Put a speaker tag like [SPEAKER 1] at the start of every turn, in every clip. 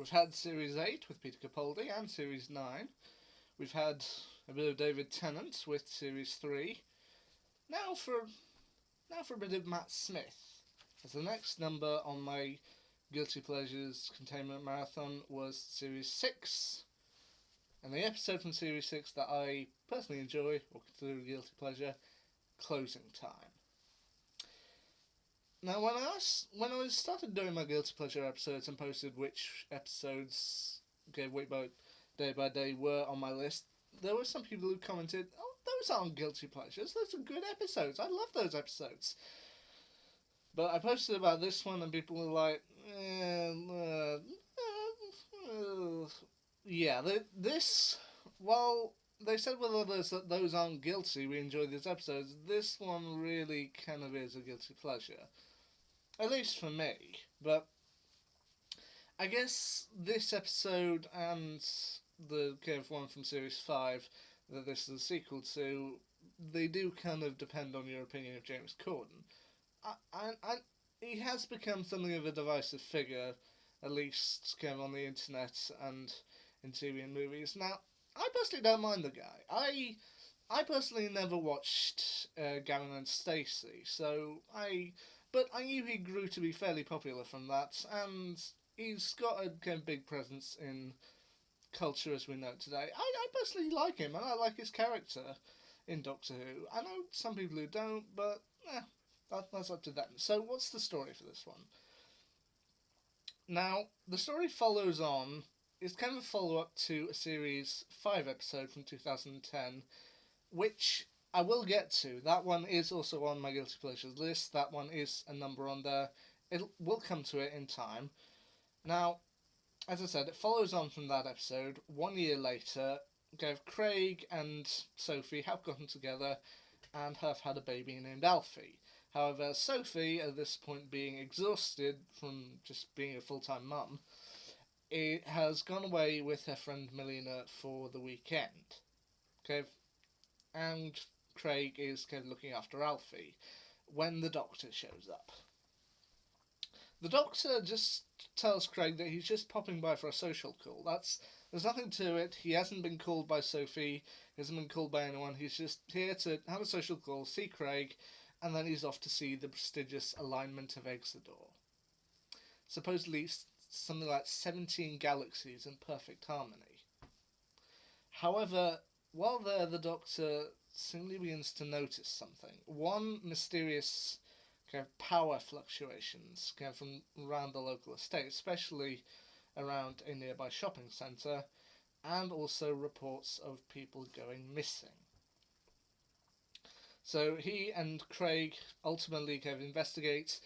[SPEAKER 1] We've had Series 8 with Peter Capaldi and Series 9. We've had a bit of David Tennant with Series 3. Now for a bit of Matt Smith, as the next number on my Guilty Pleasures Containment Marathon was Series 6. And the episode from Series 6 that I personally enjoy, or consider a guilty pleasure, Closing Time. Now, when I started doing my guilty pleasure episodes and posted which episodes week by day were on my list, there were some people who commented, "Oh, those aren't guilty pleasures. Those are good episodes. I love those episodes." But I posted about this one, and people were like, "Yeah, this." While they said with others that those aren't guilty, we enjoy these episodes. This one really kind of is a guilty pleasure. At least for me. But I guess this episode and the one from Series 5 that this is a sequel to, they do kind of depend on your opinion of James Corden. He has become something of a divisive figure, at least kind of on the internet and in TV and movies. Now, I personally don't mind the guy. I personally never watched Gavin and Stacey, but I knew he grew to be fairly popular from that, and he's got a kind of big presence in culture as we know it today. I personally like him, and I like his character in Doctor Who. I know some people who don't, but that's up to them. So what's the story for this one? Now, the story follows on. It's kind of a follow-up to a Series 5 episode from 2010, which I will get to. That one is also on my Guilty Pleasures list. That one is a number on there. We'll come to it in time. Now, as I said, it follows on from that episode. 1 year later, Craig and Sophie have gotten together and have had a baby named Alfie. However, Sophie, at this point being exhausted from just being a full-time mum, has gone away with her friend Melina for the weekend. And Craig is kind of looking after Alfie when the Doctor shows up. The Doctor just tells Craig that he's just popping by for a social call. There's nothing to it. He hasn't been called by Sophie. He hasn't been called by anyone. He's just here to have a social call, see Craig, and then he's off to see the prestigious alignment of Exodus. Supposedly something like 17 galaxies in perfect harmony. However, while there, the Doctor suddenly begins to notice something. One, mysterious power fluctuations from around the local estate, especially around a nearby shopping centre, and also reports of people going missing. So he and Craig ultimately investigate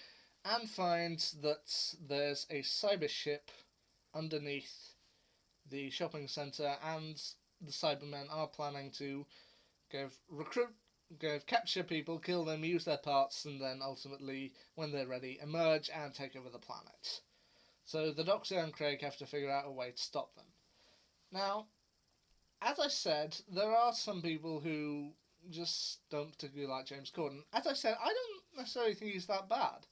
[SPEAKER 1] and find that there's a cyber ship underneath the shopping centre, and the Cybermen are planning to recruit, capture people, kill them, use their parts, and then ultimately, when they're ready, emerge and take over the planet. So the Doctor and Craig have to figure out a way to stop them. Now, as I said, there are some people who just don't particularly like James Corden. As I said, I don't necessarily think he's that bad.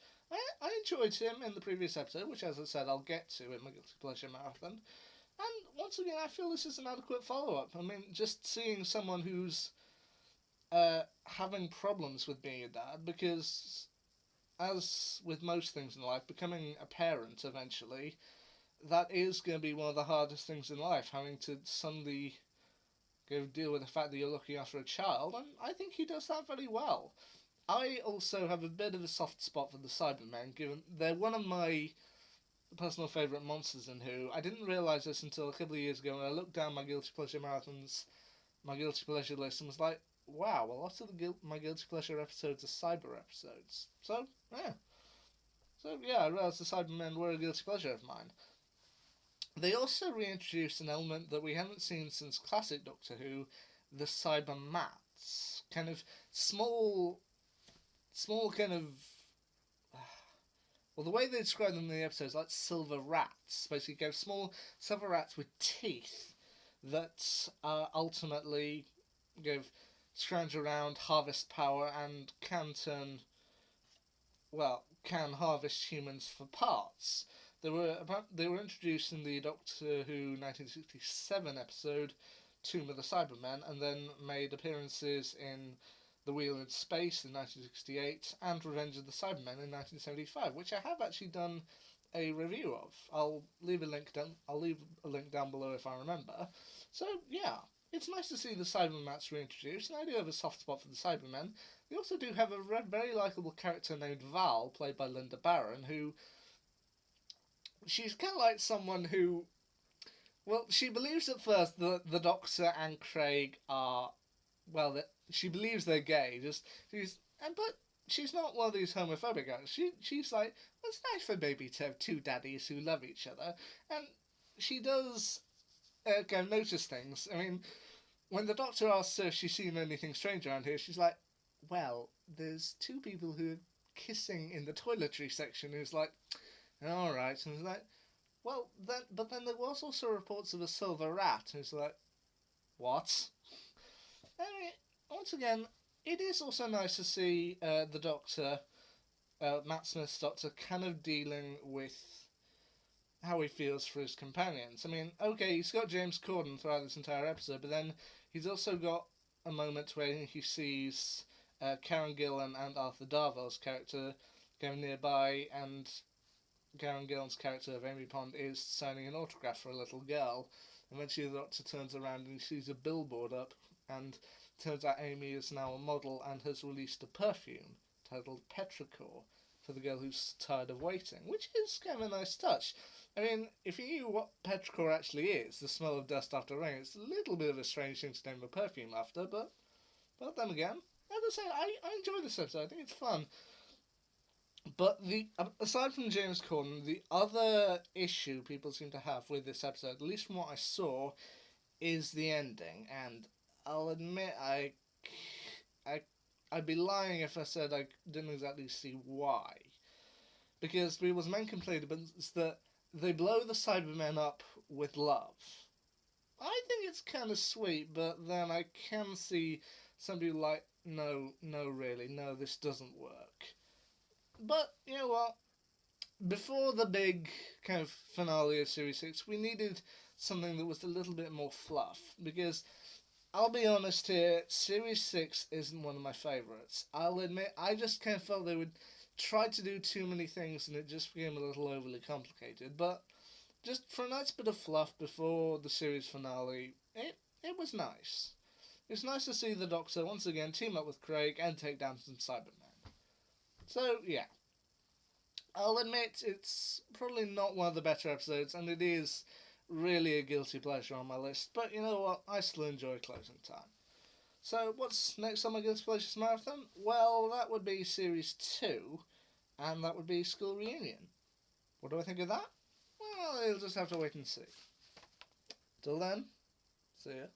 [SPEAKER 1] I enjoyed him in the previous episode, which, as I said, I'll get to in my Guilty Pleasure Marathon. And once again, I feel this is an adequate follow-up. I mean, just seeing someone who's having problems with being a dad, because as with most things in life, becoming a parent eventually, that is going to be one of the hardest things in life, having to suddenly deal with the fact that you're looking after a child, and I think he does that very well. I also have a bit of a soft spot for the Cybermen, given they're one of my personal favourite monsters in Who. I didn't realise this until a couple of years ago when I looked down my Guilty Pleasure Marathons, my Guilty Pleasure list, and was like, wow, a lot of my Guilty Pleasure episodes are cyber episodes. So, yeah, I realised the Cybermen were a Guilty Pleasure of mine. They also reintroduced an element that we haven't seen since classic Doctor Who, the Cybermats. Kind of small kind of... Well, the way they describe them in the episodes, like silver rats. Basically, small silver rats with teeth that ultimately scrounge around, harvest power, and can harvest humans for parts. They were introduced in the Doctor Who 1967 episode Tomb of the Cybermen, and then made appearances in The Wheel in Space in 1968 and Revenge of the Cybermen in 1975, which I have actually done a review of. I'll leave a link down below if I remember. So yeah, it's nice to see the Cybermats reintroduced, and I do have a soft spot for the Cybermen. We also do have a very likeable character named Val, played by Linda Barron, who she's kind of like someone who, well, she believes at first that the Doctor and Craig are, well, she believes they're gay. But she's not one of these homophobic guys. She's like, well, it's nice for baby to have two daddies who love each other, and she does kind of notice things. I mean, when the Doctor asks her if she's seen anything strange around here, she's like, well, there's two people who are kissing in the toiletry section. Who's like, all right, and he's like, well, then there was also reports of a silver rat. Who's like, what? Anyway, once again, it is also nice to see the Doctor, Matt Smith's Doctor, kind of dealing with how he feels for his companions. I mean, okay, he's got James Corden throughout this entire episode, but then he's also got a moment where he sees Karen Gillan and Arthur Darvill's character going nearby, and Karen Gillan's character of Amy Pond is signing an autograph for a little girl. Eventually the Doctor turns around and he sees a billboard up, and turns out Amy is now a model and has released a perfume titled Petrichor for the girl who's tired of waiting, which is kind of a nice touch. I mean, if you knew what petrichor actually is, the smell of dust after rain, it's a little bit of a strange thing to name a perfume after, but then again, as I say, I enjoy this episode. I think it's fun. But aside from James Corden, the other issue people seem to have with this episode, at least from what I saw, is the ending. And I'll admit I'd be lying if I said I didn't exactly see why. Because people's main complaint is that they blow the Cybermen up with love. I think it's kind of sweet, but then I can see somebody like, no, really, no, this doesn't work. But, you know what? Before the big kind of finale of Series 6, we needed something that was a little bit more fluff. Because, I'll be honest here, Series 6 isn't one of my favourites. I'll admit, I just kind of felt they would try to do too many things and it just became a little overly complicated. But just for a nice bit of fluff before the series finale, it was nice. It was nice to see the Doctor once again team up with Craig and take down some Cybermen. So, yeah. I'll admit it's probably not one of the better episodes, and it is really a guilty pleasure on my list, but you know what, I still enjoy Closing Time. So, what's next on my Guilty Pleasures Marathon? Well, that would be Series 2, and that would be School Reunion. What do I think of that? Well, you'll just have to wait and see. Till then, see ya.